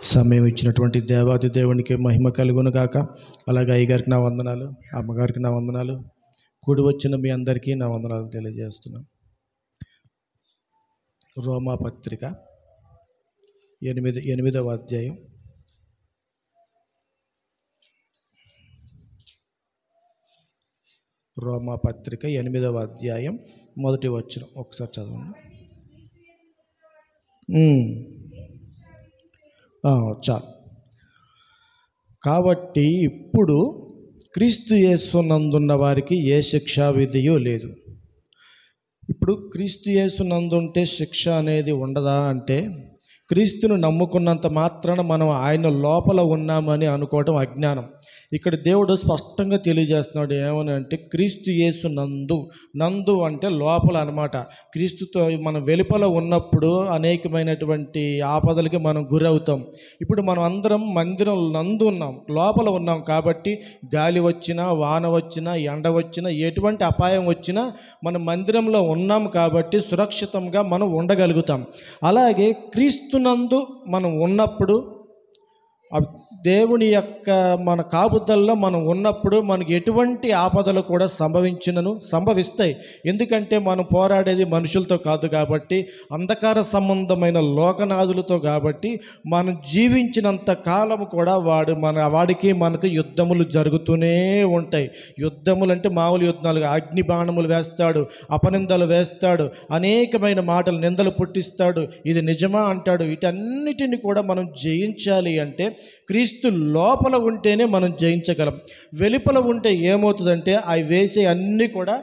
సమయం ఇచ్చినటువంటి దేవాది దేవునికి మహిమ కలుగును గాక. అలాగే అయ్యగారికి నా వందనాలు, అమ్మగారికి నా వందనాలు, కూడి వచ్చిన మీ అందరికీ నా వందనాలు తెలియజేస్తున్నాం. రోమాపత్రిక 8వ అధ్యాయం రోమాపత్రిక 8వ అధ్యాయం మొదటి వచనం ఒకసారి చదవండి. చాలు. కాబట్టి ఇప్పుడు క్రీస్తు యేసునందున్న వారికి ఏ శిక్షా విధియో లేదు. ఇప్పుడు క్రీస్తు యేసునందుంటే శిక్ష అనేది ఉండదా అంటే, క్రీస్తును నమ్ముకున్నంత మాత్రాన మనం ఆయన లోపల ఉన్నామని అనుకోవటం అజ్ఞానం. ఇక్కడ దేవుడు స్పష్టంగా తెలియజేస్తున్నాడు. ఏమని అంటే, క్రీస్తు యేసు నందు అంటే లోపల అనమాట. క్రీస్తుతో మనం వెలుపల ఉన్నప్పుడు అనేకమైనటువంటి ఆపదలకి మనం గురవుతాం. ఇప్పుడు మనం అందరం మందిరం నందు ఉన్నాం, లోపల ఉన్నాం. కాబట్టి గాలి వచ్చినా, వాన వచ్చినా, ఎండ వచ్చినా, ఎటువంటి అపాయం వచ్చినా మనం మందిరంలో ఉన్నాం కాబట్టి సురక్షితంగా మనం ఉండగలుగుతాం. అలాగే క్రీస్తునందు మనం ఉన్నప్పుడు, దేవుని యొక్క మన కాపుదల్లో మనం ఉన్నప్పుడు మనకి ఎటువంటి ఆపదలు కూడా సంభవిస్తాయి. ఎందుకంటే మనం పోరాడేది మనుషులతో కాదు కాబట్టి, అంధకార సంబంధమైన లోకనాథులతో కాబట్టి, మనం జీవించినంత కాలం కూడా వాడికి మనకు యుద్ధములు జరుగుతూనే ఉంటాయి. యుద్ధములు అంటే మామూలు యుద్ధాలు, అగ్ని బాణములు వేస్తాడు, అపనిందలు వేస్తాడు, అనేకమైన మాటలు నిందలు పుట్టిస్తాడు. ఇది నిజమా అంటాడు. వీటన్నిటిని కూడా మనం జయించాలి అంటే క్రీస్తు లోపల ఉంటేనే మనం జయించగలం. వెలుపల ఉంటే ఏమవుతుందంటే అవి వేసే అన్నీ కూడా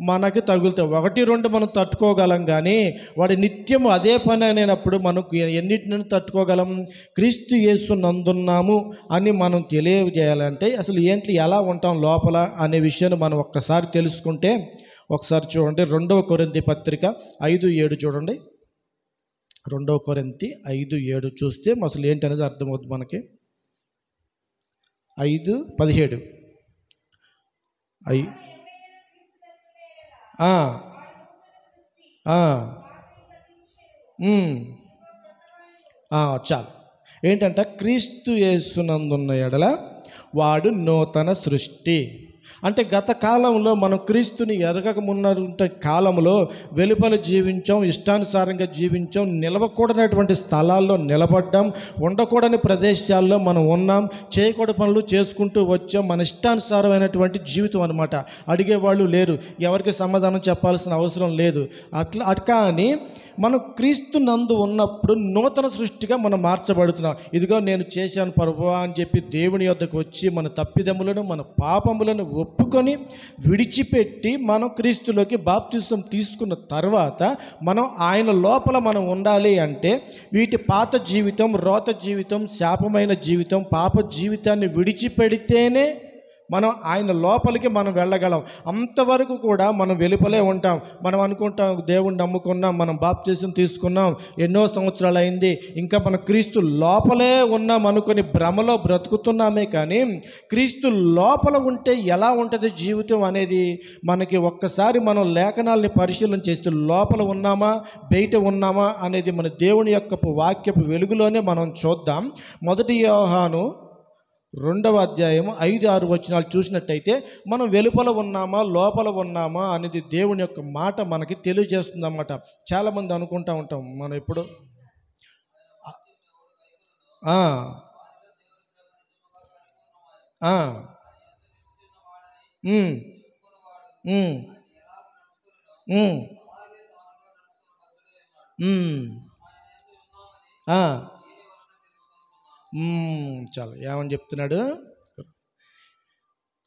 మనకి తగులుతాయి. 1-2 మనం తట్టుకోగలం, కానీ వాడి నిత్యము అదే పని అనేటప్పుడు మనకు ఎన్నిటిని తట్టుకోగలం? క్రీస్తు యేసు నందున్నాము అని మనం తెలియజేయాలంటే అసలు ఎలా ఉంటాం లోపల అనే విషయాన్ని మనం ఒక్కసారి తెలుసుకుంటే, ఒకసారి చూడండి 2వ కొరింథీ పత్రిక 5:7 చూడండి. 2వ కొరింథీ 5:7 చూస్తే అసలు ఏంటనేది అర్థమవుతుంది మనకి. 5:17 చాలు. ఏంటంటే క్రీస్తు యేసునందున్న ఎడల వాడు నూతన సృష్టి. అంటే గత కాలంలో మనం క్రీస్తుని ఎరగకమున్న కాలంలో వెలుపల జీవించాం, ఇష్టానుసారంగా జీవించాం, నిలవకూడనటువంటి స్థలాల్లో నిలబడ్డాం, ఉండకూడని ప్రదేశాల్లో మనం ఉన్నాం, చేయకూడని పనులు చేసుకుంటూ వచ్చాం. మన ఇష్టానుసారమైనటువంటి జీవితం అనమాట. అడిగేవాళ్ళు లేరు, ఎవరికి సమాధానం చెప్పాల్సిన అవసరం లేదు. కానీ మనం క్రీస్తు నందు ఉన్నప్పుడు నూతన సృష్టిగా మనం మార్చబడుతున్నాం. ఇదిగో నేను చేశాను ప్రభువా అని చెప్పి దేవుని యొద్దకు వచ్చి మన తప్పిదములను, మన పాపములను ఒప్పుకొని విడిచిపెట్టి మనం క్రీస్తులోకి బాప్తిసం తీసుకున్న తర్వాత మనం ఆయన లోపల మనం ఉండాలి అంటే వీటి పాత జీవితం, రోత జీవితం, శాపమైన జీవితం, పాప జీవితాన్ని విడిచిపెడితేనే మనం ఆయన లోపలికి మనం వెళ్ళగలం. అంతవరకు కూడా మనం వెలుపలే ఉంటాం. మనం అనుకుంటాం దేవుణ్ణి నమ్ముకున్నాం, మనం బాప్తిసం తీసుకున్నాం, ఎన్నో సంవత్సరాలు అయింది, ఇంకా మన క్రీస్తు లోపలే ఉన్నాం అనుకొని భ్రమలో బ్రతుకుతున్నామే. కానీ క్రీస్తు లోపల ఉంటే ఎలా ఉంటుంది జీవితం అనేది మనకి ఒక్కసారి మనం లేఖనాలని పరిశీలన చేస్తూ లోపల ఉన్నామా బయట ఉన్నామా అనేది మన దేవుని యొక్క వాక్యపు వెలుగులోనే మనం చూద్దాం. 1 యోహాను 2వ అధ్యాయం 5-6 వచనాలు చూసినట్టయితే మనం వెలుపల ఉన్నామా లోపల ఉన్నామా అనేది దేవుని యొక్క మాట మనకి తెలియజేస్తుంది అన్నమాట. చాలామంది అనుకుంటా ఉంటాం మనం ఎప్పుడు చాలు. ఏమని చెప్తున్నాడు?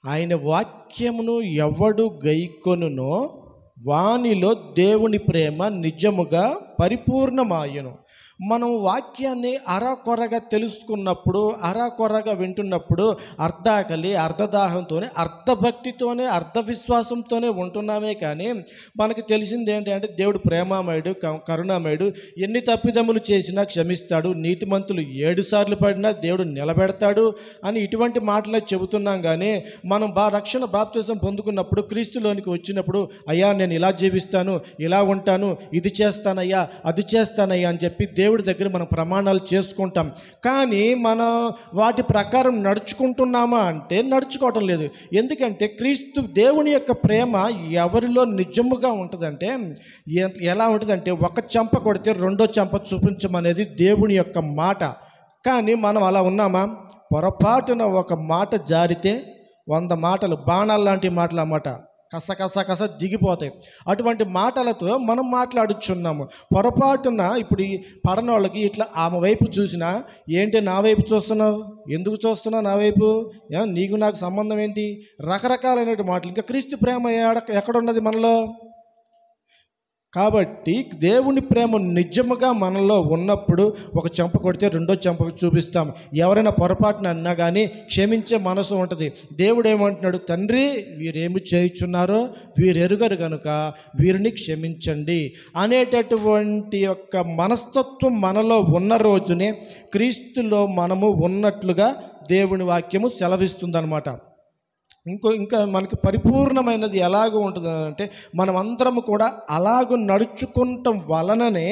ఆయన వాక్యమును ఎవడు గైకొనునో వానిలో దేవుని ప్రేమ నిజముగా పరిపూర్ణమాయను. మనం వాక్యాన్ని అరకొరగా తెలుసుకున్నప్పుడు, అరకొరగా వింటున్నప్పుడు అర్ధాకలి, అర్ధదాహంతోనే, అర్ధభక్తితోనే, అర్ధవిశ్వాసంతోనే ఉంటున్నామే. కానీ మనకు తెలిసింది ఏంటంటే దేవుడు ప్రేమామయుడు, కరుణామయుడు, ఎన్ని తప్పిదములు చేసినా క్షమిస్తాడు, నీతిమంతులు 7 సార్లు పడినా దేవుడు నిలబెడతాడు అని ఇటువంటి మాటలే చెబుతున్నాం. కానీ మనం రక్షణ బాప్తిసం పొందుకున్నప్పుడు, క్రీస్తులోనికి వచ్చినప్పుడు, అయ్యా నేను ఇలా జీవిస్తాను, ఇలా ఉంటాను, ఇది చేస్తానయ్యా, అది చేస్తానయ్యా అని చెప్పి దేవుడి దగ్గర మనం ప్రమాణాలు చేసుకుంటాం. కానీ మనం వాటి ప్రకారం నడుచుకుంటున్నామా అంటే నడుచుకోవటం లేదు. ఎందుకంటే క్రీస్తు దేవుని యొక్క ప్రేమ ఎవరిలో నిజముగా ఉంటుందంటే ఎలా ఉంటుందంటే, ఒక చెంప కొడితే రెండో చెంప చూపించమనేది దేవుని యొక్క మాట. కానీ మనం అలా ఉన్నామా? పొరపాటున ఒక మాట జారితే 100 మాటలు, బాణాలు లాంటి మాటలు అన్నమాట, కస దిగిపోతాయి. అటువంటి మాటలతో మనం మాట్లాడుచున్నాము. పొరపాటున ఇప్పుడు ఈ పడన వాళ్ళకి ఇట్లా ఆమె వైపు చూసినా, ఏంటి నా వైపు చూస్తున్నావు, ఎందుకు చూస్తున్నావు నా వైపు, నీకు నాకు సంబంధం ఏంటి, రకరకాలైన మాటలు. ఇంకా క్రీస్తు ప్రేమ ఎక్కడున్నది మనలో? కాబట్టి దేవుని ప్రేమ నిజముగా మనలో ఉన్నప్పుడు ఒక చెంప కొడితే రెండో చెంపకు చూపిస్తాం. ఎవరైనా పొరపాటున అన్నా కానీ క్షమించే మనసు ఉంటుంది. దేవుడు ఏమంటున్నాడు? తండ్రి, వీరేమి చేయుచున్నారో వీరెరుగరు గనుక వీరిని క్షమించండి అనేటటువంటి యొక్క మనస్తత్వం మనలో ఉన్న రోజునే క్రీస్తులో మనము ఉన్నట్లుగా దేవుని వాక్యము సెలవిస్తుందన్నమాట. ఇంకా మనకి పరిపూర్ణమైనది ఎలాగ ఉంటుంది అంటే, మనమందరము కూడా అలాగ నడుచుకుంటాం వలననే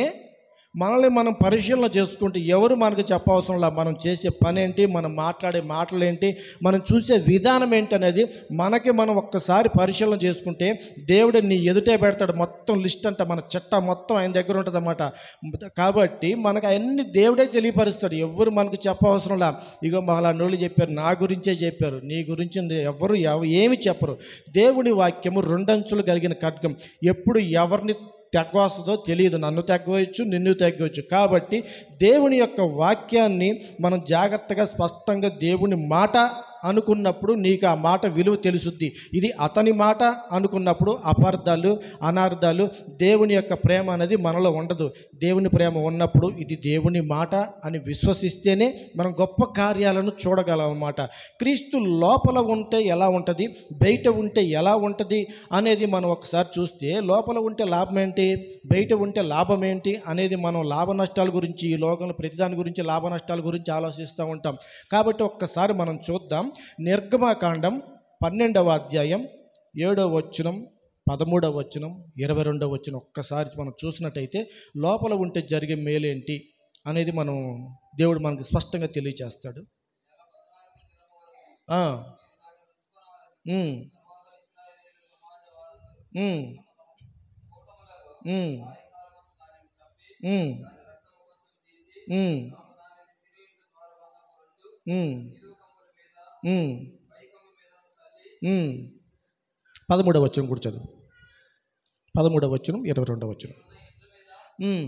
మనల్ని మనం పరిశీలన చేసుకుంటే ఎవరు మనకు చెప్పవసరంలా. మనం చేసే పని ఏంటి, మనం మాట్లాడే మాటలు ఏంటి, మనం చూసే విధానం ఏంటి అనేది మనకి మనం ఒక్కసారి పరిశీలన చేసుకుంటే దేవుడు నీ ఎదుటే పెడతాడు. మొత్తం లిస్ట్ అంతా, మన చట్టం మొత్తం ఆయన దగ్గర ఉంటుంది అన్నమాట. కాబట్టి మనకు అవన్నీ దేవుడే తెలియపరుస్తాడు. ఎవరు మనకు చెప్పవసరంలా. ఇగో మళ్ళా నోళ్ళు చెప్పారు, నా గురించే చెప్పారు, నీ గురించి ఎవరు ఏమి చెప్పరు. దేవుని వాక్యము రెండంచులు కలిగిన ఖడ్గం. ఎప్పుడు ఎవరిని తెగ్గవస్తుందో తెలియదు. నన్ను తెగ్గవచ్చు, నిన్ను తెగ్గవచ్చు. కాబట్టి దేవుని యొక్క వాక్యాన్ని మనం జాగ్రత్తగా స్పష్టంగా దేవుని మాట అనుకున్నప్పుడు నీకు ఆ మాట విలువ తెలుసుద్ది. ఇది అతని మాట అనుకున్నప్పుడు అపార్థాలు, అనార్థాలు, దేవుని యొక్క ప్రేమ అనేది మనలో ఉండదు. దేవుని ప్రేమ ఉన్నప్పుడు ఇది దేవుని మాట అని విశ్వసిస్తేనే మనం గొప్ప కార్యాలను చూడగలం అన్నమాట. క్రీస్తు లోపల ఉంటే ఎలా ఉంటుంది, బయట ఉంటే ఎలా ఉంటుంది అనేది మనం ఒకసారి చూస్తే, లోపల ఉంటే లాభం ఏంటి, బయట ఉంటే లాభం ఏంటి అనేది మనం లాభ నష్టాల గురించి, ఈ లోకంలో ప్రతిదాని గురించి లాభ నష్టాల గురించి ఆలోచిస్తూ ఉంటాం. కాబట్టి ఒక్కసారి మనం చూద్దాం. నిర్గమకాండం 12వ అధ్యాయం 7వ వచనం, 13వ వచనం, 22వ వచనం ఒక్కసారి మనం చూసినట్టయితే లోపల ఉంటే జరిగే మేలేంటి అనేది మనం దేవుడు మనకు స్పష్టంగా తెలియచేస్తాడు. పదమూడవ వచనం కూడా చదువు. 13వ వచనం, 22వ వచనం. 음.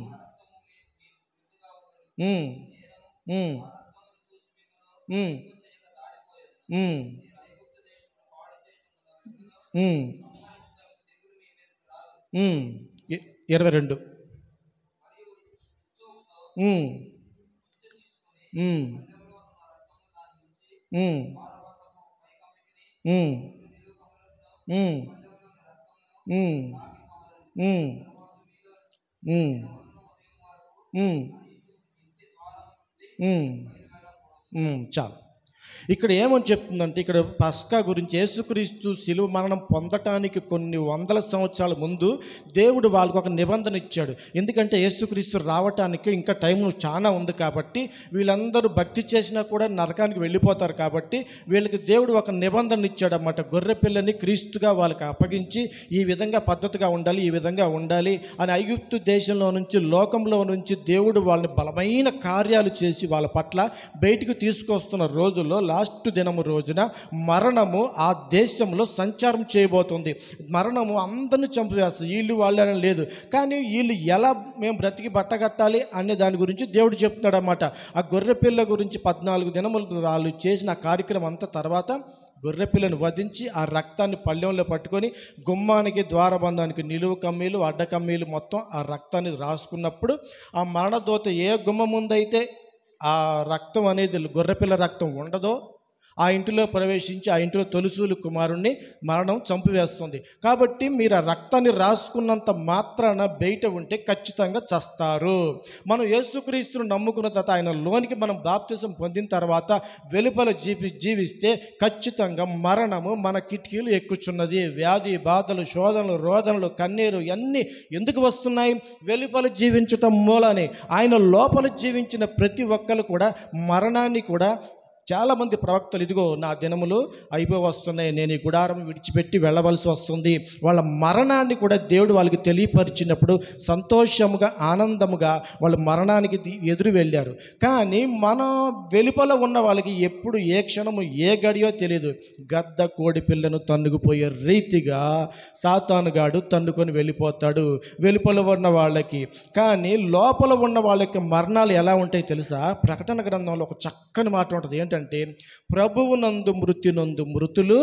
22. చాలు. ఇక్కడ ఏమని చెప్తుందంటే, ఇక్కడ పస్కా గురించి, యేసుక్రీస్తు శిలువ మరణం పొందటానికి కొన్ని వందల సంవత్సరాల ముందు దేవుడు వాళ్ళకు ఒక నిబంధన ఇచ్చాడు. ఎందుకంటే యేసుక్రీస్తు రావటానికి ఇంకా టైం చాలా ఉంది కాబట్టి, వీళ్ళందరూ భక్తి చేసినా కూడా నరకానికి వెళ్ళిపోతారు కాబట్టి వీళ్ళకి దేవుడు ఒక నిబంధన ఇచ్చాడు అన్నమాట. గొర్రె పిల్లని క్రీస్తుగా వాళ్ళకి అప్పగించి ఈ విధంగా పద్ధతిగా ఉండాలి, ఈ విధంగా ఉండాలి అని ఐగుప్తు దేశంలో నుంచి, లోకంలో నుంచి దేవుడు వాళ్ళని బలమైన కార్యాలు చేసి వాళ్ళ పట్ల బయటికి తీసుకొస్తున్న రోజుల్లో లాస్ట్ దినము రోజున మరణము ఆ దేశంలో సంచారం చేయబోతుంది. మరణము అందరిని చంపివేస్తుంది. వీళ్ళు వాళ్ళని లేదు, కానీ వీళ్ళు ఎలా మేము బ్రతికి బట్టగట్టాలి అనే దాని గురించి దేవుడు చెప్తున్నాడు అన్నమాట. ఆ గొర్రెపిల్ల గురించి 14 దినములు వాళ్ళు చేసిన కార్యక్రమం అంతా తర్వాత గొర్రెపిల్లను వధించి ఆ రక్తాన్ని పళ్ళెంలో పట్టుకొని గుమ్మానికి, ద్వారబంధానికి నిలువు కమ్మీలు, అడ్డ కమ్మీలు మొత్తం ఆ రక్తాన్ని రాసుకున్నప్పుడు ఆ మరణదూత ఏ గుమ్మం ముందైతే ఆ రక్తం అనేది, గొర్రెపిల్ల రక్తం ఉండదో, ఆ ఇంటిలో ప్రవేశించి ఆ ఇంటిలో తొలిసూలు కుమారుణ్ణి మరణం చంపివేస్తుంది. కాబట్టి మీరు ఆ రక్తాన్ని రాసుకున్నంత మాత్రాన బయట ఉంటే ఖచ్చితంగా చస్తారు. మనం యేసుక్రీస్తును నమ్ముకున్న తర్వాత ఆయన లోనికి మనం బాప్తిజం పొందిన తర్వాత వెలుపల జీవిస్తే ఖచ్చితంగా మరణము మన కిటికీలు ఎక్కుచున్నది. వ్యాధి బాధలు, శోధనలు, రోదనలు, కన్నీరు ఇవన్నీ ఎందుకు వస్తున్నాయి? వెలుపల జీవించటం మూలానే. ఆయన లోపల జీవించిన ప్రతి ఒక్కరు కూడా మరణాన్ని కూడా, చాలామంది ప్రవక్తలు ఇదిగో నా దినములు అయిపోయి వస్తున్నాయి, నేను ఈ గుడారం విడిచిపెట్టి వెళ్ళవలసి వస్తుంది, వాళ్ళ మరణాన్ని కూడా దేవుడు వాళ్ళకి తెలియపరిచినప్పుడు సంతోషముగా ఆనందముగా వాళ్ళు మరణానికి ఎదురు వెళ్ళారు. కానీ మన వెలుపల ఉన్న వాళ్ళకి ఎప్పుడు ఏ క్షణము ఏ గడియో తెలియదు. గద్ద కోడి పిల్లను తన్నుకుపోయే రీతిగా సాతానుగాడు తన్నుకొని వెళ్ళిపోతాడు వెలుపల ఉన్న వాళ్ళకి. కానీ లోపల ఉన్న వాళ్ళకి మరణాలు ఎలా ఉంటాయి తెలుసా? ప్రకటన గ్రంథంలో ఒక చక్కని మాట ఉంటుంది. ఏంటంటే ప్రభువు నందు మృత్యునందు మృతులు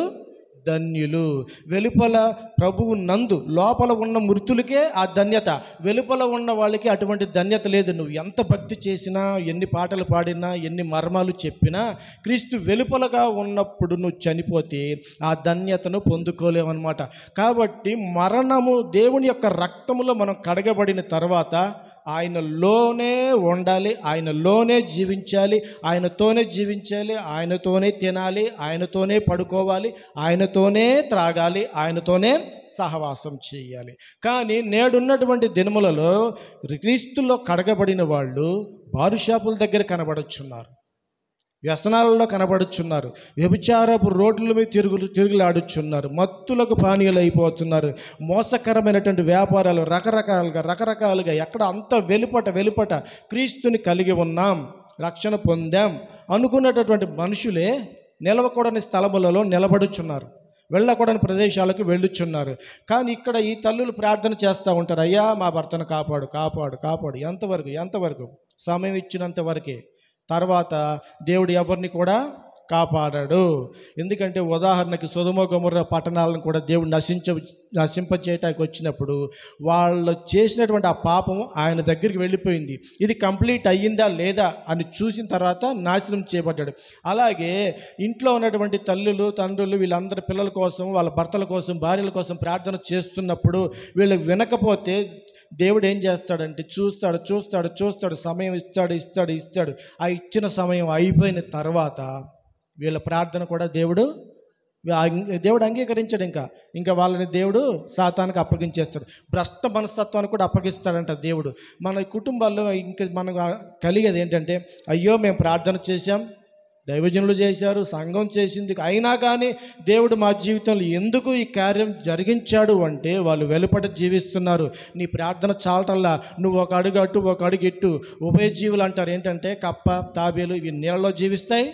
ధన్యులు. వెలుపల ప్రభువు నందు లోపల ఉన్న మృతులకే ఆ ధన్యత, వెలుపల ఉన్న వాళ్ళకి అటువంటి ధన్యత లేదు. నువ్వు ఎంత భక్తి చేసినా, ఎన్ని పాటలు పాడినా, ఎన్ని మర్మాలు చెప్పినా, క్రీస్తు వెలుపలగా ఉన్నప్పుడు నువ్వు చనిపోతే ఆ ధన్యతను పొందుకోలేవన్నమాట. కాబట్టి మరణము దేవుని యొక్క రక్తములో మనం కడగబడిన తర్వాత ఆయనలోనే ఉండాలి, ఆయనలోనే జీవించాలి, ఆయనతోనే జీవించాలి, ఆయనతోనే తినాలి, ఆయనతోనే పడుకోవాలి, ఆయనతోనే త్రాగాలి, ఆయనతోనే సహవాసం చేయాలి. కానీ నేడున్నటువంటి దినములలో క్రీస్తులో కడగబడిన వాళ్ళు బారు షాపుల దగ్గర కనబడుచున్నారు, వ్యసనాలలో కనబడుచున్నారు, వ్యభిచారపు రోడ్ల మీద తిరుగులాడుచున్నారు, మత్తులకు పానీయులు అయిపోతున్నారు, మోసకరమైనటువంటి వ్యాపారాలు రకరకాలుగా ఎక్కడ అంత వెలుపట క్రీస్తుని కలిగి ఉన్నాం, రక్షణ పొందాం అనుకున్నటువంటి మనుషులే నిలవకూడని స్థలములలో నిలబడుచున్నారు, వెళ్ళకూడని ప్రదేశాలకు వెళ్ళుచున్నారు. కానీ ఇక్కడ ఈ తల్లులు ప్రార్థన చేస్తూ ఉంటారు, అయ్యా మా భర్తను కాపాడు కాపాడు కాపాడు. ఎంతవరకు? సమయం ఇచ్చినంత వరకే. తర్వాత దేవుడు ఎవరిని కూడా కాపాడాడు. ఎందుకంటే ఉదాహరణకి సొదొమ గొమొర్రా పట్టణాలను కూడా దేవుడు నశింపచేయటానికి వచ్చినప్పుడు వాళ్ళు చేసినటువంటి ఆ పాపం ఆయన దగ్గరికి వెళ్ళిపోయింది. ఇది కంప్లీట్ అయ్యిందా లేదా అని చూసిన తర్వాత నాశనం చేయబడ్డాడు. అలాగే ఇంట్లో ఉన్నటువంటి తల్లులు, తండ్రులు వీళ్ళందరి పిల్లల కోసం, వాళ్ళ భర్తల కోసం, భార్యల కోసం ప్రార్థన చేస్తున్నప్పుడు వీళ్ళు వినకపోతే దేవుడు ఏం చేస్తాడంటే చూస్తాడు, సమయం ఇస్తాడు. ఆ ఇచ్చిన సమయం అయిపోయిన తర్వాత వీళ్ళ ప్రార్థన కూడా దేవుడు అంగీకరించాడు. ఇంకా వాళ్ళని దేవుడు సాతానికి అప్పగించేస్తాడు. భ్రష్ట మనస్తత్వాన్ని కూడా అప్పగిస్తాడంట దేవుడు. మన కుటుంబాల్లో మనకు కలిగేది ఏంటంటే, అయ్యో మేము ప్రార్థన చేశాం, దైవజనులు చేశారు, సంఘం చేసింది, అయినా కానీ దేవుడు మా జీవితంలో ఎందుకు ఈ కార్యం జరిగించాడు అంటే వాళ్ళు వెలుపట జీవిస్తున్నారు. నీ ప్రార్థన చాలటల్లా, నువ్వు ఒక అడుగు అటు ఒక అడుగు ఇట్టు. ఉభయజీవులు అంటారు ఏంటంటే కప్ప, తాబేలు ఇవి నీళ్ళలో జీవిస్తాయి,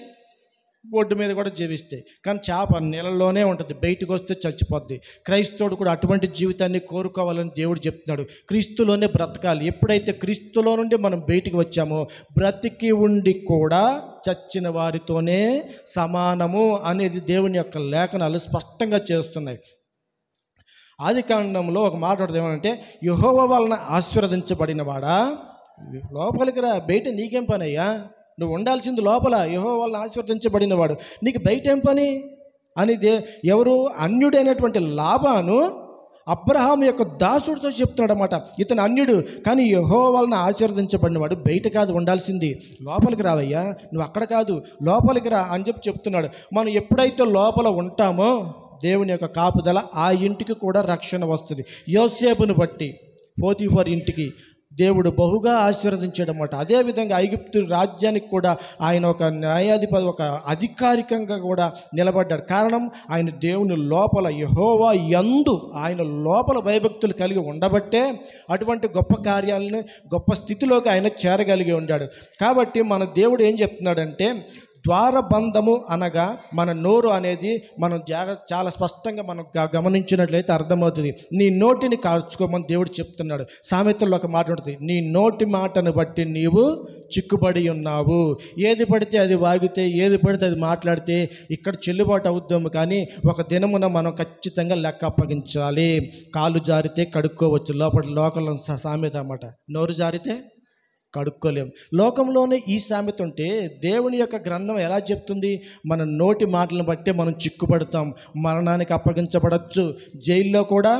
బొడ్డు మీద కూడా జీవిస్తాయి. కానీ చేప నీళ్ళలోనే ఉంటుంది, బయటకు వస్తే చచ్చిపోద్ది. క్రైస్తవుడు కూడా అటువంటి జీవితాన్ని కోరుకోవాలని దేవుడు చెప్తున్నాడు. క్రీస్తులోనే బ్రతకాలి. ఎప్పుడైతే క్రీస్తులో నుండి మనం బయటికి వచ్చామో బ్రతికి ఉండి కూడా చచ్చిన వారితోనే సమానము అనేది దేవుని యొక్క లేఖనాలు స్పష్టంగా చేస్తున్నాయి. ఆదికాండంలో ఒక మాట ఉంటుంది, ఏమంటే యెహోవా వలన ఆశీర్వదించబడిన వాడా లోపలికి రా, బయట నీకేం పని అయ్యా, నువ్వు ఉండాల్సింది లోపల. యెహోవా వలన ఆశీర్వదించబడినవాడు, నీకు బయట ఏం పని అని ఎవరు అన్యుడైనటువంటి లాబాను అబ్రహాము యొక్క దాసుడితో చెప్తున్నాడు అన్నమాట. ఇతను అన్యుడు, కానీ యెహోవా వలన ఆశీర్వదించబడినవాడు బయట కాదు ఉండాల్సింది, లోపలికి రావయ్యా, నువ్వు అక్కడ కాదు లోపలికి రా అని చెప్తున్నాడు. మనం ఎప్పుడైతే లోపల ఉంటామో దేవుని యొక్క కాపుదల ఆ ఇంటికి కూడా రక్షణ వస్తుంది. యోసేపును బట్టి పోతీఫర్ ఇంటికి దేవుడు బహుగా ఆశీర్వదించాడన్నమాట. అదేవిధంగా ఐగుప్తు రాజ్యానికి కూడా ఆయన ఒక న్యాయాధిపతి, ఒక అధికారికంగా కూడా నిలబడ్డాడు. కారణం ఆయన దేవుని లోపల యెహోవా యందు ఆయన లోపల భయభక్తులు కలిగి ఉండబట్టే అటువంటి గొప్ప కార్యాలను, గొప్ప స్థితిలోకి ఆయన చేరగలిగి ఉన్నాడు. కాబట్టి మన దేవుడు ఏం చెప్తున్నాడంటే, ద్వారబంధము అనగా మన నోరు అనేది మనం చాలా స్పష్టంగా మనం గమనించినట్లయితే అర్థమవుతుంది. నీ నోటిని కాల్చుకోమని దేవుడు చెప్తున్నాడు. సామెతల్లో ఒక మాట ఉంటుంది, నీ నోటి మాటను బట్టి నీవు చిక్కుబడి ఉన్నావు. ఏది పడితే అది వాగితే, ఏది పడితే అది మాట్లాడితే ఇక్కడ చెల్లుబాటు అవుద్దాము, కానీ ఒక దినమున మనం ఖచ్చితంగా లెక్క అప్పగించాలి. కాలు జారితే కడుక్కోవచ్చు, లోకల్ సామెత అన్నమాట. నోరు జారితే కడుక్కోలేం. లోకంలోనే ఈ సామెత ఉంటే దేవుని యొక్క గ్రంథం ఎలా చెప్తుంది? మన నోటి మాటలను బట్టే మనం చిక్కుపడతాం, మరణానికి అప్పగించబడచ్చు, జైల్లో కూడా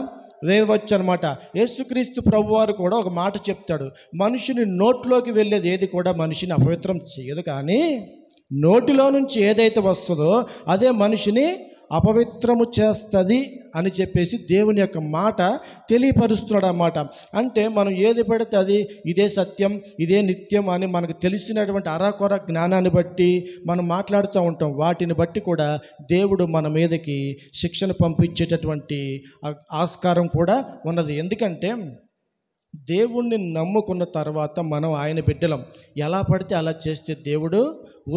వేయవచ్చు అనమాట. యేసుక్రీస్తు ప్రభువారు కూడా ఒక మాట చెప్తాడు, మనుషుని నోట్లోకి వెళ్ళేది ఏది కూడా మనిషిని అపవిత్రం చేయదు, కానీ నోటిలో నుంచి ఏదైతే వస్తుందో అదే మనిషిని అపవిత్రము చేస్తుంది అని చెప్పేసి దేవుని యొక్క మాట తెలియపరుస్తున్నాడు అన్నమాట. అంటే మనం ఏది పెడితే అది ఇదే సత్యం, ఇదే నిత్యం అని మనకు తెలిసినటువంటి అరాకొర జ్ఞానాన్ని బట్టి మనం మాట్లాడుతూ ఉంటాం. వాటిని బట్టి కూడా దేవుడు మన మీదకి శిక్షను పంపించేటటువంటి ఆస్కారం కూడా ఉన్నది. ఎందుకంటే దేవుణ్ణి నమ్ముకున్న తర్వాత మనం ఆయన బిడ్డలం. ఎలా పడితే అలా చేస్తే దేవుడు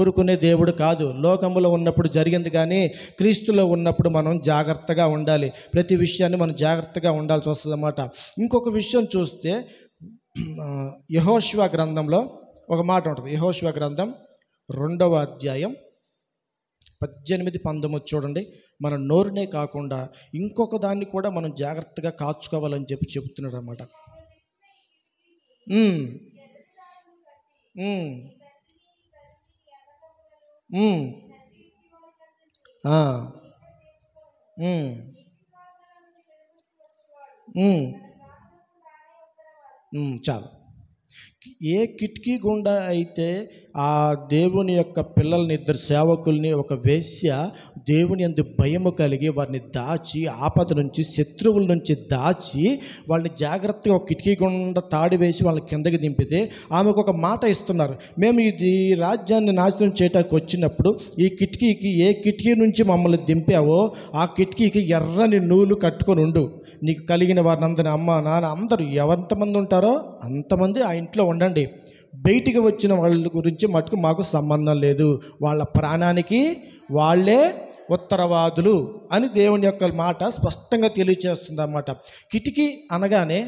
ఊరుకునే దేవుడు కాదు. లోకంలో ఉన్నప్పుడు జరిగింది, కానీ క్రీస్తులో ఉన్నప్పుడు మనం జాగ్రత్తగా ఉండాలి. ప్రతి విషయాన్ని మనం జాగ్రత్తగా ఉండాల్సి వస్తుంది అన్నమాట. ఇంకొక విషయం చూస్తే యెహోషువ గ్రంథంలో ఒక మాట ఉంటుంది. యెహోషువ గ్రంథం 2వ అధ్యాయం 18-19 చూడండి. మన నోరునే కాకుండా ఇంకొక దాన్ని కూడా మనం జాగ్రత్తగా కాచుకోవాలని చెప్తున్నాడు అన్నమాట. చాలు. ఏ కిటికీ గుండా అయితే ఆ దేవుని యొక్క పిల్లల్ని, ఇద్దరు సేవకుల్ని ఒక వేశ్య దేవుని యందు భయము కలిగి వారిని దాచి, ఆపద నుంచి, శత్రువుల నుంచి దాచి వాళ్ళని జాగ్రత్తగా ఒక కిటికీ గుండా తాడి వేసి వాళ్ళని కిందకి దింపితే ఆమెకు ఒక మాట ఇస్తున్నారు, మేము ఇది రాజ్యాన్ని నాశనం చేయడానికి వచ్చినప్పుడు ఈ కిటికీకి ఏ కిటికీ నుంచి మమ్మల్ని దింపావో ఆ కిటికీకి ఎర్రని నూలు కట్టుకొని ఉండు, నీకు కలిగిన వారిని అందరిని, అమ్మ నాన్న అందరూ ఎంతమంది ఉంటారో అంతమంది ఆ ఇంట్లో ఉండండి, బయటికి వచ్చిన వాళ్ళ గురించి మటుకు మాకు సంబంధం లేదు, వాళ్ళ ప్రాణానికి వాళ్ళే ఉత్తరవాదులు అని దేవుని యొక్క మాట స్పష్టంగా తెలియచేస్తుంది అన్నమాట. కిటికీ అనగానే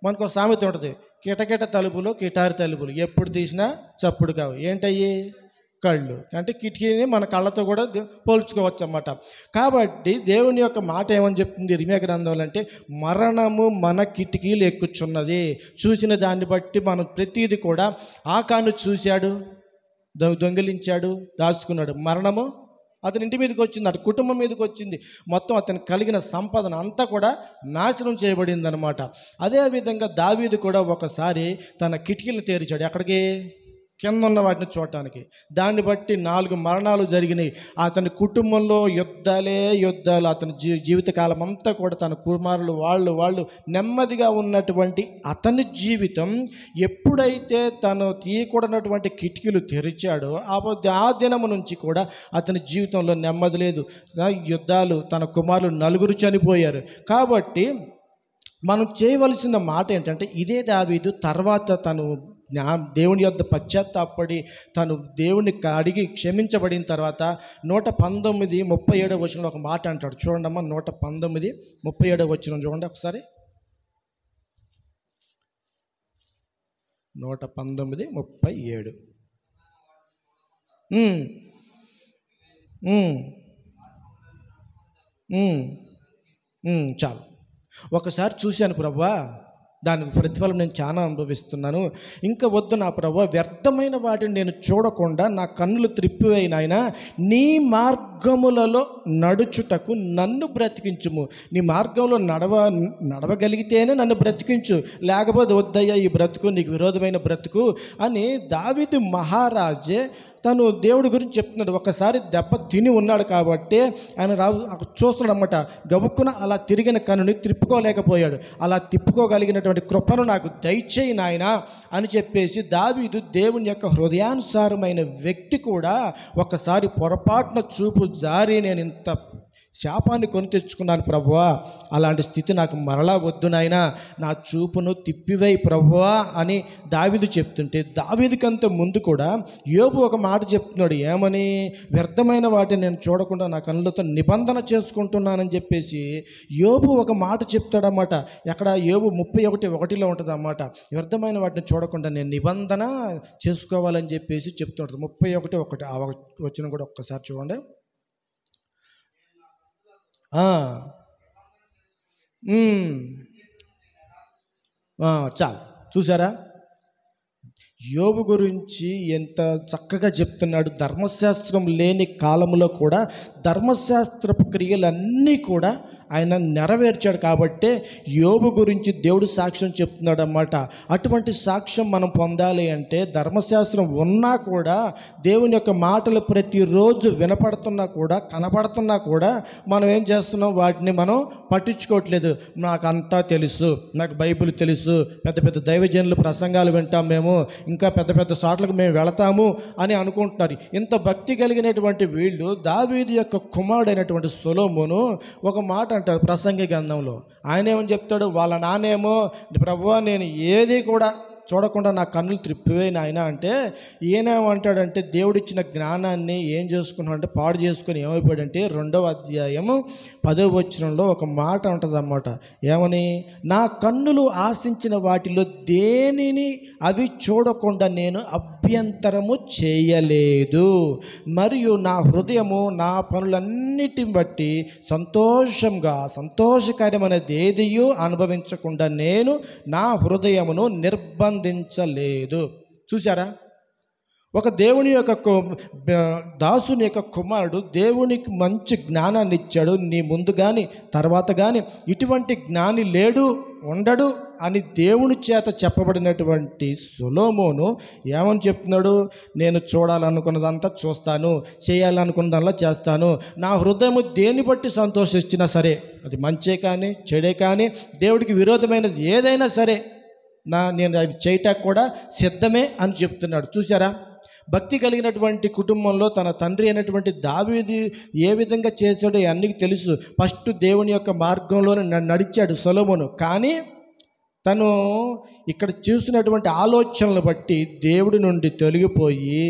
మనకు ఒక సామెత ఉంటుంది, కిటకిట తలుపులు కిటారి తలుపులు ఎప్పుడు తీసినా చప్పుడు కావు. ఏంటయ్యి? కళ్ళు. అంటే కిటికీని మన కళ్ళతో కూడా పోల్చుకోవచ్చు అన్నమాట. కాబట్టి దేవుని యొక్క మాట ఏమని చెప్తుంది ఇర్మీయా గ్రంథంలో అంటే, మరణము మన కిటికీలు ఎక్కుచున్నది. చూసిన దాన్ని బట్టి మనం ప్రతిదీ కూడా ఆకాను చూశాడు, దొంగిలించాడు, దాచుకున్నాడు. మరణము అతని ఇంటి మీదకి వచ్చింది, అటు కుటుంబం మీదకి వచ్చింది, మొత్తం అతనికి కలిగిన సంపదన అంతా కూడా నాశనం చేయబడింది అనమాట. అదేవిధంగా దావీదు కూడా ఒకసారి తన కిటికీలను తెరిచాడు. ఎక్కడికి? కింద ఉన్న వాటిని చూడటానికి. దాన్ని బట్టి 4 మరణాలు జరిగినాయి. అతని కుటుంబంలో యుద్ధాలు. అతని జీవితకాలం అంతా కూడా తన కుమారులు వాళ్ళు నెమ్మదిగా ఉన్నటువంటి అతని జీవితం ఎప్పుడైతే తను తీయకూడనటువంటి కిటికీలు తెరిచాడో ఆ దినము నుంచి కూడా అతని జీవితంలో నెమ్మది లేదు. యుద్ధాలు, తన కుమారులు 4 చనిపోయారు. కాబట్టి మనం చేయవలసిన మాట ఏంటంటే, ఇదే దావీదు తర్వాత తను దేవుని యొద్ద పశ్చాత్తాపడి తను దేవుని అడిగి క్షమించబడిన తర్వాత 119:37 వచనంలో ఒక మాట అంటాడు. చూడండి అమ్మా, 119:37 వచనం చూడండి ఒకసారి. 119:37. చాలు. ఒకసారి చూశాను ప్రభువా, దాని ప్రతిఫలం నేను చాలా అనుభవిస్తున్నాను. ఇంకా వద్దు నా ప్రభువా, వ్యర్థమైన వాటిని నేను చూడకుండా నా కన్నులు త్రిప్పివేయి నాయనా, నీ మార్గములలో నడుచుటకు నన్ను బ్రతికించుము. నీ మార్గంలో నడవగలిగితేనే నన్ను బ్రతికించు, లేకపోతే వద్దయ్యా ఈ బ్రతుకు నీకు విరోధమైన బ్రతుకు అని దావీదు మహారాజే తను దేవుడి గురించి చెప్తున్నాడు. ఒకసారి దెబ్బ తిని ఉన్నాడు కాబట్టి ఆయన చూస్తున్నాడు అన్నమాట. గబుక్కున అలా తిరిగిన కన్నుని తిప్పుకోలేకపోయాడు. అలా తిప్పుకోగలిగినటువంటి కృపను నాకు దయచేయి నాయనా అని చెప్పేసి దావీదు దేవుని యొక్క హృదయానుసారమైన వ్యక్తి కూడా ఒకసారి పొరపాటున చూపు జారి నేను ఇంత శాపాన్ని కొని తెచ్చుకున్నాను ప్రభువా, అలాంటి స్థితి నాకు మరలా వద్దు నాయనా, నా చూపును తిప్పివేయి ప్రభువా అని దావీదు చెప్తుంటే, దావీదుకంత ముందు కూడా యోబు ఒక మాట చెప్తున్నాడు. ఏమని? వ్యర్థమైన వాటిని నేను చూడకుండా నా కన్నులతో నిబంధన చేసుకుంటున్నానని చెప్పేసి యోబు ఒక మాట చెప్తాడన్నమాట. ఎక్కడ? యోబు 31:1 ఉంటుంది అన్నమాట. వ్యర్థమైన వాటిని చూడకుండా నేను నిబంధన చేసుకోవాలని చెప్పేసి చెప్తుంటాడు. 31:1 ఆ వచనం కూడా ఒక్కసారి చూడండి. చాలు. చూసారా? యోబు గురించి ఎంత చక్కగా చెప్తున్నాడు. ధర్మశాస్త్రం లేని కాలంలో కూడా ధర్మశాస్త్రపు క్రియలన్నీ కూడా ఆయన నెరవేర్చాడు. కాబట్టే యోబు గురించి దేవుడు సాక్ష్యం చెప్తున్నాడు అన్నమాట. అటువంటి సాక్ష్యం మనం పొందాలి అంటే ధర్మశాస్త్రం ఉన్నా కూడా, దేవుని యొక్క మాటలు ప్రతిరోజు వినపడుతున్నా కూడా, కనపడుతున్నా కూడా మనం ఏం చేస్తున్నాం, వాటిని మనం పట్టించుకోవట్లేదు. నాకు అంతా తెలుసు, నాకు బైబిల్ తెలుసు, పెద్ద పెద్ద దైవజనులు ప్రసంగాలు వింటాం, మేము ఇంకా పెద్ద పెద్ద చోట్లకు మేము వెళతాము అని అనుకుంటున్నారు. ఇంత భక్తి కలిగినటువంటి వీళ్ళు దావీదు యొక్క కుమారుడైనటువంటి సొలొమోను ఒక మాట అంటాడు ప్రసంగి గ్రంథంలో. ఆయన ఏమని చెప్తాడు, వాళ్ళ నానేమో ప్రభువా నేను ఏది కూడా చూడకుండా నా కన్నులు త్రిప్పివేయి నాయన అంటే, ఈయనేమంటాడంటే దేవుడిచ్చిన జ్ఞానాన్ని ఏం చేసుకున్నాడు అంటే పాడు చేసుకుని ఏమైపోయాడంటే 2వ అధ్యాయము 10వ వచనంలో ఒక మాట ఉంటుంది అన్నమాట. ఏమని, నా కన్నులు ఆశించిన వాటిలో దేనిని అవి చూడకుండా నేను అభ్యంతరము చేయలేదు, మరియు నా హృదయము నా పనులన్నిటిని బట్టి సంతోషకరమైనది ఏదియో అనుభవించకుండా నేను నా హృదయమును నిర్బంధించలేదు. చూసారా, ఒక దేవుని యొక్క దాసుని యొక్క కుమారుడు దేవునికి మంచి జ్ఞానాన్ని ఇచ్చాడు. నీ ముందు కానీ తర్వాత కానీ ఇటువంటి జ్ఞాని లేడు, ఉండడు అని దేవుని చేత చెప్పబడినటువంటి సొలొమోను ఏమని చెప్తున్నాడు, నేను చూడాలనుకున్నదంతా చూస్తాను, చేయాలనుకున్నదంతా చేస్తాను, నా హృదయము దేన్ని బట్టి సంతోషించినా సరే, అది మంచే కానీ చెడే కానీ దేవుడికి విరోధమైనది ఏదైనా సరే నేను అది చేయటానికి కూడా సిద్ధమే అని చెప్తున్నాడు. చూసారా, భక్తి కలిగినటువంటి కుటుంబంలో తన తండ్రి అయినటువంటి దావీదు ఏ విధంగా చేశాడో అన్నీ తెలుసు. ఫస్ట్ దేవుని యొక్క మార్గంలోనే నడిచాడు సొలొమోను. కానీ తను ఇక్కడ చూసినటువంటి ఆలోచనలు బట్టి దేవుడి నుండి తొలగిపోయి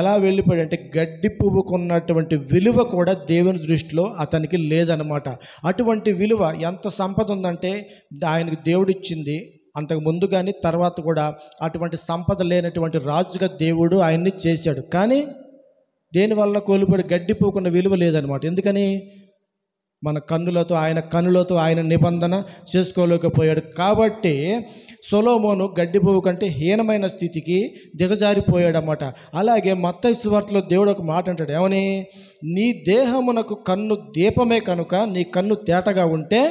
ఎలా వెళ్ళిపోయాడంటే, గడ్డి పువ్వుకున్నటువంటి విలువ కూడా దేవుని దృష్టిలో అతనికి లేదనమాట. అటువంటి విలువ, ఎంత సంపద ఉందంటే ఆయనకు దేవుడిచ్చింది, అంతకు ముందు కానీ తర్వాత కూడా అటువంటి సంపద లేనటువంటి రాజుగా దేవుడు ఆయన్ని చేశాడు. కానీ దేనివల్ల కోల్పోయాడు, గడ్డి పూకున్న విలువ లేదనమాట. ఎందుకని, మన కన్నులతో ఆయన నిబంధన చేసుకోలేకపోయాడు. కాబట్టి సొలొమోను గడ్డి పువ్వు కంటే హీనమైన స్థితికి దిగజారిపోయాడన్నమాట. అలాగే మత్తయి సువార్తలో దేవుడు ఒక మాట అంటాడు, ఏమని, నీ దేహమునకు కన్ను దీపమే కనుక నీ కన్ను తేటగా ఉంటే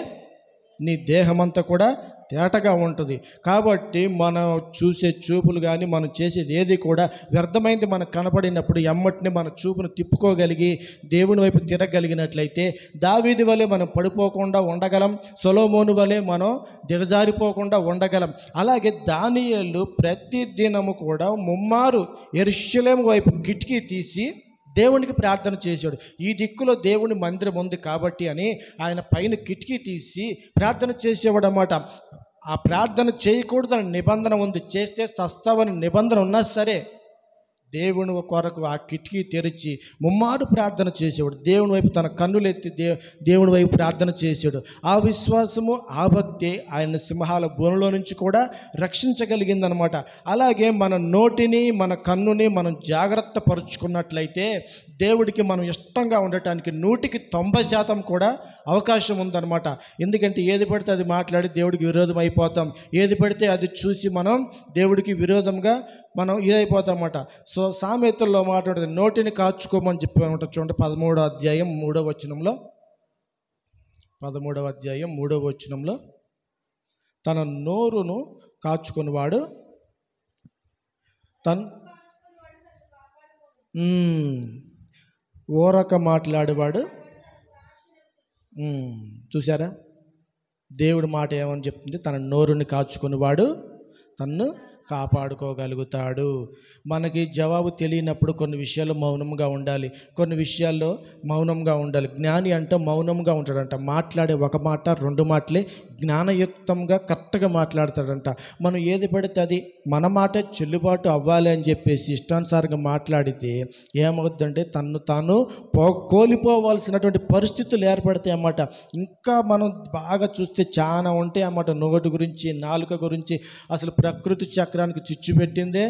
నీ దేహమంతా కూడా తేటగా ఉంటుంది. కాబట్టి మనం చూసే చూపులు కానీ మనం చేసేది ఏది కూడా వ్యర్థమైంది మనకు కనపడినప్పుడు ఎమ్మటిని మన చూపును తిప్పుకోగలిగి దేవుని వైపు తిరగలిగినట్లయితే దావీదు వలె మనం పడిపోకుండా ఉండగలం, సొలొమోను వలె మనం దిగజారిపోకుండా ఉండగలం. అలాగే దానియేలు ప్రతి దినము కూడా ముమ్మారు యెరూషలేము వైపు కిటికీ తీసి దేవునికి ప్రార్థన చేశాడు. ఈ దిక్కులో దేవుని మందిరం ఉంది కాబట్టి అని ఆయన పైన కిటికీ తీసి ప్రార్థన చేసేవాడు అన్నమాట. ఆ ప్రార్థన చేయకూడదని నిబంధన ఉంది, చేస్తే చస్తావని నిబంధన ఉన్నా సరే దేవుని కొరకు ఆ కిటికీ తెరిచి ముమ్మారు ప్రార్థన చేసేవాడు. దేవుని వైపు తన కన్నులెత్తి దేవుని వైపు ప్రార్థన చేశాడు. ఆ విశ్వాసము, ఆ భక్తి ఆయన సింహాల బోనులో నుంచి కూడా రక్షించగలిగిందనమాట. అలాగే మన నోటిని, మన కన్నుని మనం జాగ్రత్త పరుచుకున్నట్లయితే దేవుడికి మనం ఇష్టంగా ఉండటానికి 100% కూడా అవకాశం ఉందన్నమాట. ఎందుకంటే ఏది పడితే అది మాట్లాడి దేవుడికి విరోధం అయిపోతాం, ఏది పడితే అది చూసి మనం దేవుడికి విరోధంగా మనం ఇదైపోతాం అన్నమాట. సో సామెతల్లో మాట్లాడేది నోటిని కాచుకోమని చెప్పి ఉంటారు చూడండి. 13వ అధ్యాయం 3వ వచనంలో, 13వ అధ్యాయం 3వ వచనంలో, తన నోరును కాచుకునివాడు ఓరక మాట్లాడేవాడు. చూసారా, దేవుడి మాట ఏమని చెప్తుంది, తన నోరుని కాచుకునివాడు తన్ను కాపాడుకోగలుగుతాడు. మనకి జవాబు తెలియనప్పుడు కొన్ని విషయాల్లో మౌనంగా ఉండాలి, కొన్ని విషయాల్లో మౌనంగా ఉండాలి. జ్ఞాని అంటే మౌనంగా ఉంటాడంట. మాట్లాడే ఒక మాట 2 మాటలే జ్ఞానయుక్తంగా కరెక్ట్గా మాట్లాడతాడంట. మనం ఏది పడితే అది మన మాట చెల్లుబాటు అవ్వాలి అని చెప్పేసి ఇష్టానుసారంగా మాట్లాడితే ఏమవుద్దంటే తన్ను తాను కోల్పోవాల్సినటువంటి పరిస్థితులు ఏర్పడతాయి అన్నమాట. ఇంకా మనం బాగా చూస్తే చాలా ఉంటాయి అన్నమాట. నోటి గురించి, నాలుక గురించి. అసలు ప్రకృతి చక్రానికి చిచ్చు పెట్టిందే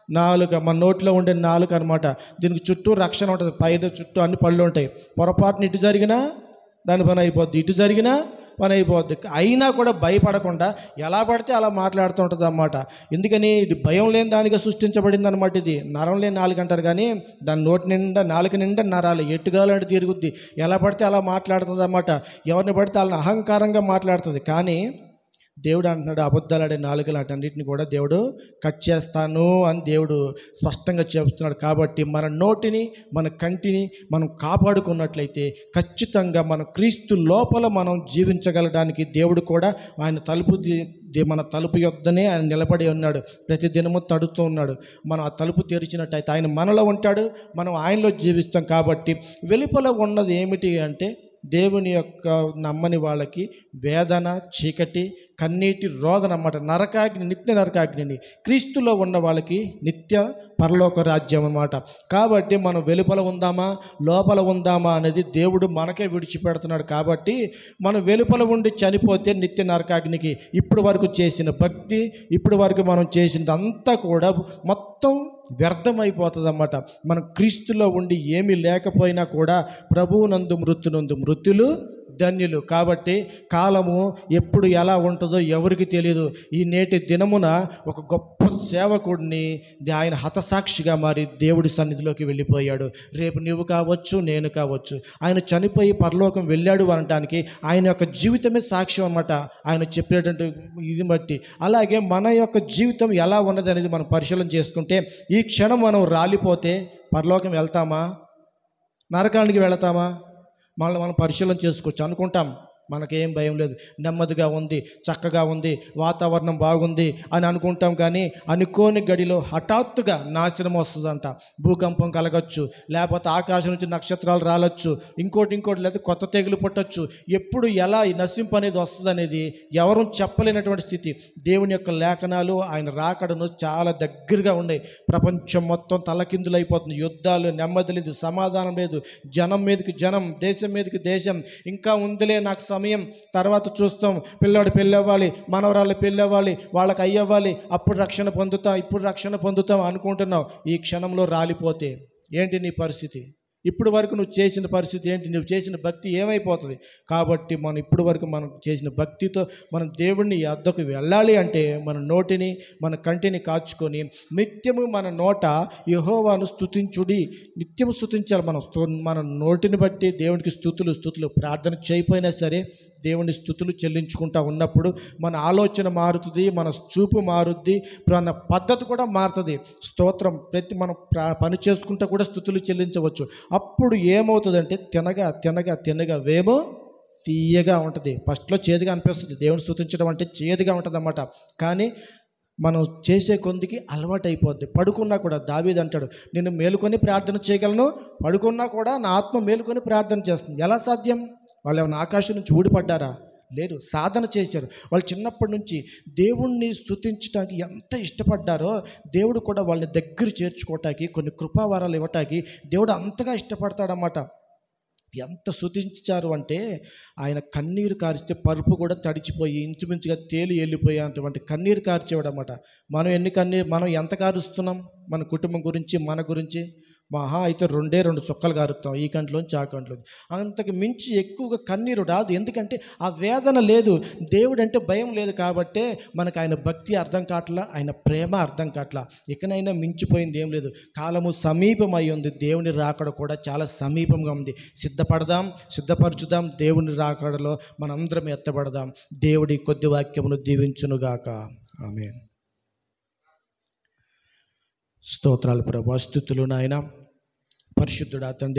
నాలుక, మన నోట్లో ఉండే నాలుక అనమాట. దీనికి చుట్టూ రక్షణ ఉంటుంది, పైన చుట్టూ అన్ని పళ్ళు ఉంటాయి. పొరపాటున ఇటు జరిగినా దాని పని అయిపోద్ది, ఇటు జరిగినా పని అయిపోద్ది. అయినా కూడా భయపడకుండా ఎలా పడితే అలా మాట్లాడుతూ ఉంటుంది అన్నమాట. ఎందుకని ఇది భయం లేని దానిగా సృష్టించబడింది అనమాట. ఇది నరం లేని నాలుగు అంటారు, కానీ దాని నోటి నిండా నాలుగు నిండా నరాలు, ఎట్టుగాలంటే తిరుగుద్ది. ఎలా పడితే అలా మాట్లాడుతుంది అన్నమాట. ఎవరిని పడితే వాళ్ళని అహంకారంగా మాట్లాడుతుంది. కానీ దేవుడు అంటున్నాడు, అబద్ధాలాడే నాలుకలు అటన్నిటిని కూడా దేవుడు కట్ చేస్తాను అని దేవుడు స్పష్టంగా చెబుతున్నాడు. కాబట్టి మన నోటిని, మన కంటిని మనం కాపాడుకున్నట్లయితే ఖచ్చితంగా మన క్రీస్తు లోపల మనం జీవించగలడానికి దేవుడు కూడా ఆయన మన తలుపు యొద్దనే ఆయన నిలబడి ఉన్నాడు. ప్రతి దినము తడుతూ ఉన్నాడు. మనం ఆ తలుపు తెరిచినట్టయితే ఆయన మనలో ఉంటాడు, మనం ఆయనలో జీవిస్తాం. కాబట్టి వెలుపల ఉన్నది ఏమిటి అంటే దేవుని యొక్క నమ్మని వాళ్ళకి వేదన, చీకటి, కన్నీటి రోదన అన్నమాట. నరకాగ్ని, నిత్య నరకాగ్నిని. క్రీస్తులో ఉన్న వాళ్ళకి నిత్య పరలోక రాజ్యం అన్నమాట. కాబట్టి మనం వెలుపల ఉందామా లోపల ఉందామా అనేది దేవుడు మనకే విడిచిపెడుతున్నాడు. కాబట్టి మనం వెలుపల ఉండి చనిపోతే నిత్య నరకాగ్నికి ఇప్పుడు వరకు చేసిన భక్తి, ఇప్పుడు వరకు మనం చేసినదంతా కూడా మొత్తం వ్యర్థమైపోతుంది అన్నమాట. మనం క్రీస్తులో ఉండి ఏమీ లేకపోయినా కూడా ప్రభువునందు మృతులు ధన్యులు. కాబట్టి కాలము ఎప్పుడు ఎలా ఉంటుందో ఎవరికి తెలియదు. ఈ నేటి దినమున ఒక గొప్ప సేవకుడిని ఆయన హతసాక్షిగా మారి దేవుడి సన్నిధిలోకి వెళ్ళిపోయాడు. రేపు నీవు కావచ్చు, నేను కావచ్చు. ఆయన చనిపోయి పరలోకం వెళ్ళాడు అనడానికి ఆయన యొక్క జీవితమే సాక్ష్యం అన్నమాట. ఆయన చెప్పేటువంటి ఇది బట్టి. అలాగే మన యొక్క జీవితం ఎలా ఉన్నది అనేది మనం పరిశీలన చేసుకుంటే, ఈ క్షణం మనం రాలిపోతే పరలోకం వెళ్తామా, నరకానికి వెళతామా? మనల్ని మనం పరిశీలన చేసుకోవచ్చు. అనుకుంటాం మనకేం భయం లేదు, నెమ్మదిగా ఉంది, చక్కగా ఉంది, వాతావరణం బాగుంది అని అనుకుంటాం. కానీ అనుకోని గడిలో హఠాత్తుగా నాశనం వస్తుందంట. భూకంపం కలగచ్చు, లేకపోతే ఆకాశం నుంచి నక్షత్రాలు రాలొచ్చు, ఇంకోటి లేకపోతే కొత్త తెగులు పుట్టచ్చు. ఎప్పుడు ఎలా ఈ నశింపు అనేది వస్తుంది అనేది ఎవరూ చెప్పలేనటువంటి స్థితి. దేవుని యొక్క లేఖనాలు ఆయన రాకడను చాలా దగ్గరగా ఉన్నాయి. ప్రపంచం మొత్తం తలకిందులైపోతుంది. యుద్ధాలు, నెమ్మది లేదు, సమాధానం లేదు, జనం మీదకి జనం, దేశం మీదకి దేశం. ఇంకా ఉందిలే నాకు సమయం, తర్వాత చూస్తాం, పిల్లాడు పెళ్ళి అవ్వాలి, మనవరాళ్ళు పెళ్ళి అవ్వాలి, వాళ్ళకి అయ్యవ్వాలి, అప్పుడు రక్షణ పొందుతాం, ఇప్పుడు రక్షణ పొందుతాం అనుకుంటున్నావు. ఈ క్షణంలో రాలిపోతే ఏంటి నీ పరిస్థితి? ఇప్పుడు వరకు నువ్వు చేసిన పరిస్థితి ఏంటి? నువ్వు చేసిన భక్తి ఏమైపోతుంది? కాబట్టి మనం ఇప్పుడు వరకు మనం చేసిన భక్తితో మనం దేవుణ్ణి యొద్దకు వెళ్ళాలి అంటే మన నోటిని, మన కంటిని కాచుకొని నిత్యము మన నోట యెహోవాను స్తుతించుడి. నిత్యము స్తుతించాలి. మన నోటిని బట్టి దేవునికి స్తుతులు ప్రార్థన చేయకపోయినా సరే దేవుని స్తుతులు చెల్లించుకుంటూ ఉన్నప్పుడు మన ఆలోచన మారుతుంది, మన చూపు మారుద్ది, మన పద్ధతి కూడా మారుతుంది. స్తోత్రం మనం పని చేసుకుంటూ కూడా స్తుతులు చెల్లించవచ్చు. అప్పుడు ఏమవుతుందంటే తినగా వేమో తీయగా ఉంటుంది. ఫస్ట్లో చేదుగా అనిపిస్తుంది. దేవుని స్తుతించడం అంటే చేదుగా ఉంటుంది అన్నమాట. కానీ మనం చేసే కొందికి అలవాటు అయిపోద్ది. పడుకున్నా కూడా దావీదు అంటాడు, నేను మేలుకొని ప్రార్థన చేయగలను, పడుకున్నా కూడా నా ఆత్మ మేలుకొని ప్రార్థన చేస్తుంది. ఎలా సాధ్యం? వాళ్ళు ఏమైనా ఆకాశం నుంచి ఊడిపడ్డారా? లేరు, సాధన చేశారు. వాళ్ళు చిన్నప్పటి నుంచి దేవుణ్ణి స్తుతించడానికి ఎంత ఇష్టపడ్డారో దేవుడు కూడా వాళ్ళని దగ్గర చేర్చుకోవటానికి, కొన్ని కృపావరాలు ఇవ్వటానికి దేవుడు అంతగా ఇష్టపడతాడన్నమాట. ఎంత స్తుతించారు అంటే ఆయన కన్నీరు కార్చితే పరుపు కూడా తడిచిపోయి ఇంచుమించుగా తేలి వెళ్ళిపోయే అటువంటి కన్నీరు కార్చేవాడు అన్నమాట. మనం ఎంత కారుస్తున్నాం మన కుటుంబం గురించి, మన గురించి? మహా అయితే 2 చుక్కలు కారుతాం, ఈ కంట్లోంచి ఆ కంట్లోంచి. అంతకు మించి ఎక్కువగా కన్నీరు రాదు. ఎందుకంటే ఆ వేదన లేదు. దేవుడు అంటే భయం లేదు. కాబట్టే మనకు ఆయన భక్తి అర్థం కావట్లా, ఆయన ప్రేమ అర్థం కావట్లా. ఇకనైనా మించిపోయింది ఏం లేదు. కాలము సమీపమై ఉంది. దేవుని రాకడ కూడా చాలా సమీపంగా ఉంది. సిద్ధపరచుదాం. దేవుని రాకడలో మనందరం ఎత్తబడదాం. దేవుడి కొద్ది వాక్యమును దీవించునుగాక. ఆమేన్. స్తోత్రాలు ప్రభువా, స్తుతులు నాయన. పరిశుద్ధుడా తండ్రి.